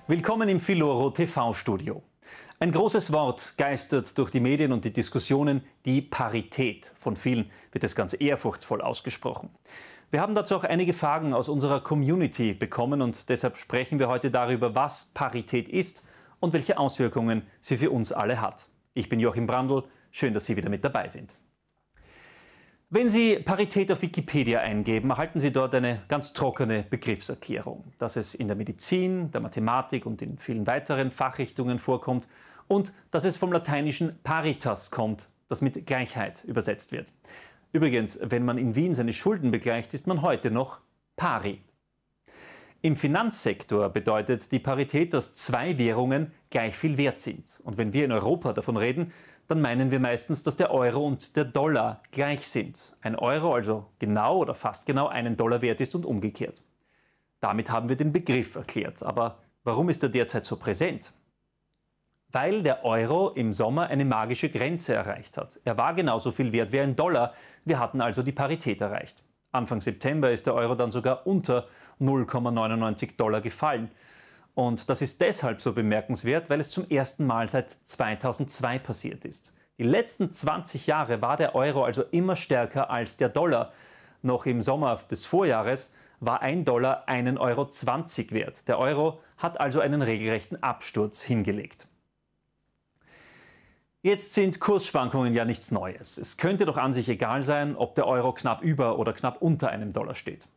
Willkommen im Filoro TV-Studio. Ein großes Wort geistert durch die Medien und die Diskussionen, die Parität. Von vielen wird es ganz ehrfurchtsvoll ausgesprochen. Wir haben dazu auch einige Fragen aus unserer Community bekommen und deshalb sprechen wir heute darüber, was Parität ist und welche Auswirkungen sie für uns alle hat. Ich bin Joachim Brandl, schön, dass Sie wieder mit dabei sind. Wenn Sie Parität auf Wikipedia eingeben, erhalten Sie dort eine ganz trockene Begriffserklärung, dass es in der Medizin, der Mathematik und in vielen weiteren Fachrichtungen vorkommt und dass es vom lateinischen paritas kommt, das mit Gleichheit übersetzt wird. Übrigens, wenn man in Wien seine Schulden begleicht, ist man heute noch pari. Im Finanzsektor bedeutet die Parität, dass zwei Währungen gleich viel wert sind. Und wenn wir in Europa davon reden, dann meinen wir meistens, dass der Euro und der Dollar gleich sind. Ein Euro also genau oder fast genau einen Dollar wert ist und umgekehrt. Damit haben wir den Begriff erklärt. Aber warum ist er derzeit so präsent? Weil der Euro im Sommer eine magische Grenze erreicht hat. Er war genauso viel wert wie ein Dollar. Wir hatten also die Parität erreicht. Anfang September ist der Euro dann sogar unter 0,99 Dollar gefallen. Und das ist deshalb so bemerkenswert, weil es zum ersten Mal seit 2002 passiert ist. Die letzten 20 Jahre war der Euro also immer stärker als der Dollar. Noch im Sommer des Vorjahres war ein Dollar 1,20 Euro wert. Der Euro hat also einen regelrechten Absturz hingelegt. Jetzt sind Kursschwankungen ja nichts Neues. Es könnte doch an sich egal sein, ob der Euro knapp über oder knapp unter einem Dollar steht.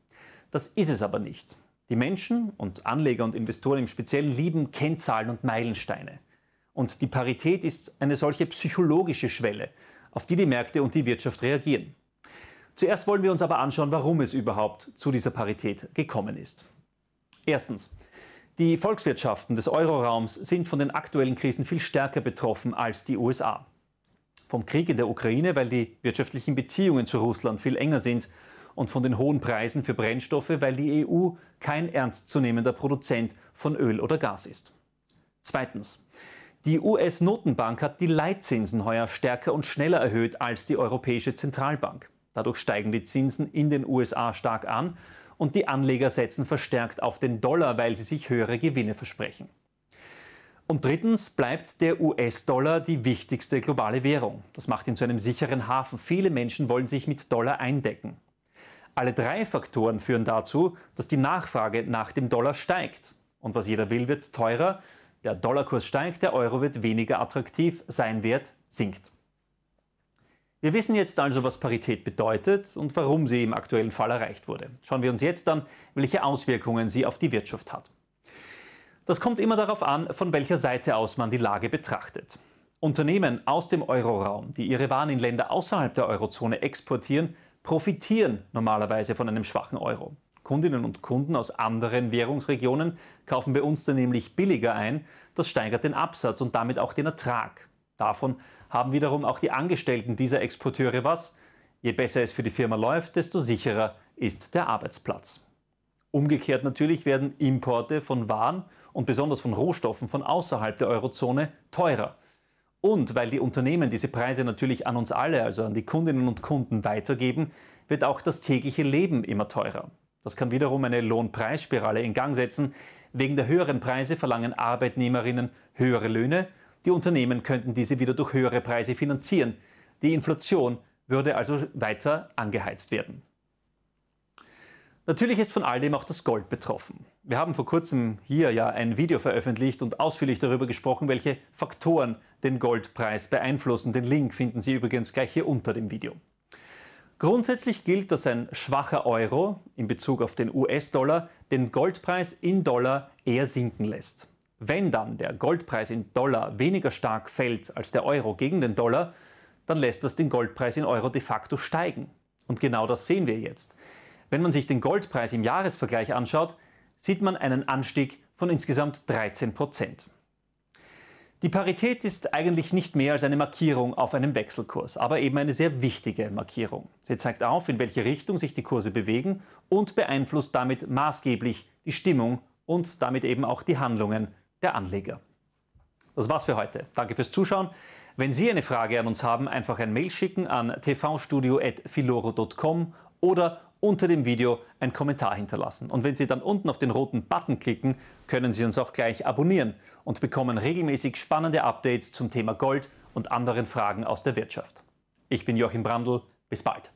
Das ist es aber nicht. Die Menschen und Anleger und Investoren im Speziellen lieben Kennzahlen und Meilensteine. Und die Parität ist eine solche psychologische Schwelle, auf die die Märkte und die Wirtschaft reagieren. Zuerst wollen wir uns aber anschauen, warum es überhaupt zu dieser Parität gekommen ist. Erstens. Die Volkswirtschaften des Euroraums sind von den aktuellen Krisen viel stärker betroffen als die USA. Vom Krieg in der Ukraine, weil die wirtschaftlichen Beziehungen zu Russland viel enger sind, und von den hohen Preisen für Brennstoffe, weil die EU kein ernstzunehmender Produzent von Öl oder Gas ist. Zweitens. Die US-Notenbank hat die Leitzinsen heuer stärker und schneller erhöht als die Europäische Zentralbank. Dadurch steigen die Zinsen in den USA stark an und die Anleger setzen verstärkt auf den Dollar, weil sie sich höhere Gewinne versprechen. Und drittens bleibt der US-Dollar die wichtigste globale Währung. Das macht ihn zu einem sicheren Hafen. Viele Menschen wollen sich mit Dollar eindecken. Alle drei Faktoren führen dazu, dass die Nachfrage nach dem Dollar steigt. Und was jeder will, wird teurer. Der Dollarkurs steigt, der Euro wird weniger attraktiv, sein Wert sinkt. Wir wissen jetzt also, was Parität bedeutet und warum sie im aktuellen Fall erreicht wurde. Schauen wir uns jetzt an, welche Auswirkungen sie auf die Wirtschaft hat. Das kommt immer darauf an, von welcher Seite aus man die Lage betrachtet. Unternehmen aus dem Euroraum, die ihre Waren in Länder außerhalb der Eurozone exportieren, profitieren normalerweise von einem schwachen Euro. Kundinnen und Kunden aus anderen Währungsregionen kaufen bei uns dann nämlich billiger ein. Das steigert den Absatz und damit auch den Ertrag. Davon haben wiederum auch die Angestellten dieser Exporteure was. Je besser es für die Firma läuft, desto sicherer ist der Arbeitsplatz. Umgekehrt natürlich werden Importe von Waren und besonders von Rohstoffen von außerhalb der Eurozone teurer. Und weil die Unternehmen diese Preise natürlich an uns alle, also an die Kundinnen und Kunden weitergeben, wird auch das tägliche Leben immer teurer. Das kann wiederum eine Lohnpreisspirale in Gang setzen. Wegen der höheren Preise verlangen Arbeitnehmerinnen höhere Löhne. Die Unternehmen könnten diese wieder durch höhere Preise finanzieren. Die Inflation würde also weiter angeheizt werden. Natürlich ist von all dem auch das Gold betroffen. Wir haben vor kurzem hier ja ein Video veröffentlicht und ausführlich darüber gesprochen, welche Faktoren den Goldpreis beeinflussen. Den Link finden Sie übrigens gleich hier unter dem Video. Grundsätzlich gilt, dass ein schwacher Euro in Bezug auf den US-Dollar den Goldpreis in Dollar eher sinken lässt. Wenn dann der Goldpreis in Dollar weniger stark fällt als der Euro gegen den Dollar, dann lässt das den Goldpreis in Euro de facto steigen. Und genau das sehen wir jetzt. Wenn man sich den Goldpreis im Jahresvergleich anschaut, sieht man einen Anstieg von insgesamt 13%. Die Parität ist eigentlich nicht mehr als eine Markierung auf einem Wechselkurs, aber eben eine sehr wichtige Markierung. Sie zeigt auf, in welche Richtung sich die Kurse bewegen und beeinflusst damit maßgeblich die Stimmung und damit eben auch die Handlungen der Anleger. Das war's für heute. Danke fürs Zuschauen. Wenn Sie eine Frage an uns haben, einfach ein Mail schicken an tvstudio@filoro.com oder unter dem Video einen Kommentar hinterlassen. Und wenn Sie dann unten auf den roten Button klicken, können Sie uns auch gleich abonnieren und bekommen regelmäßig spannende Updates zum Thema Gold und anderen Fragen aus der Wirtschaft. Ich bin Joachim Brandl, bis bald.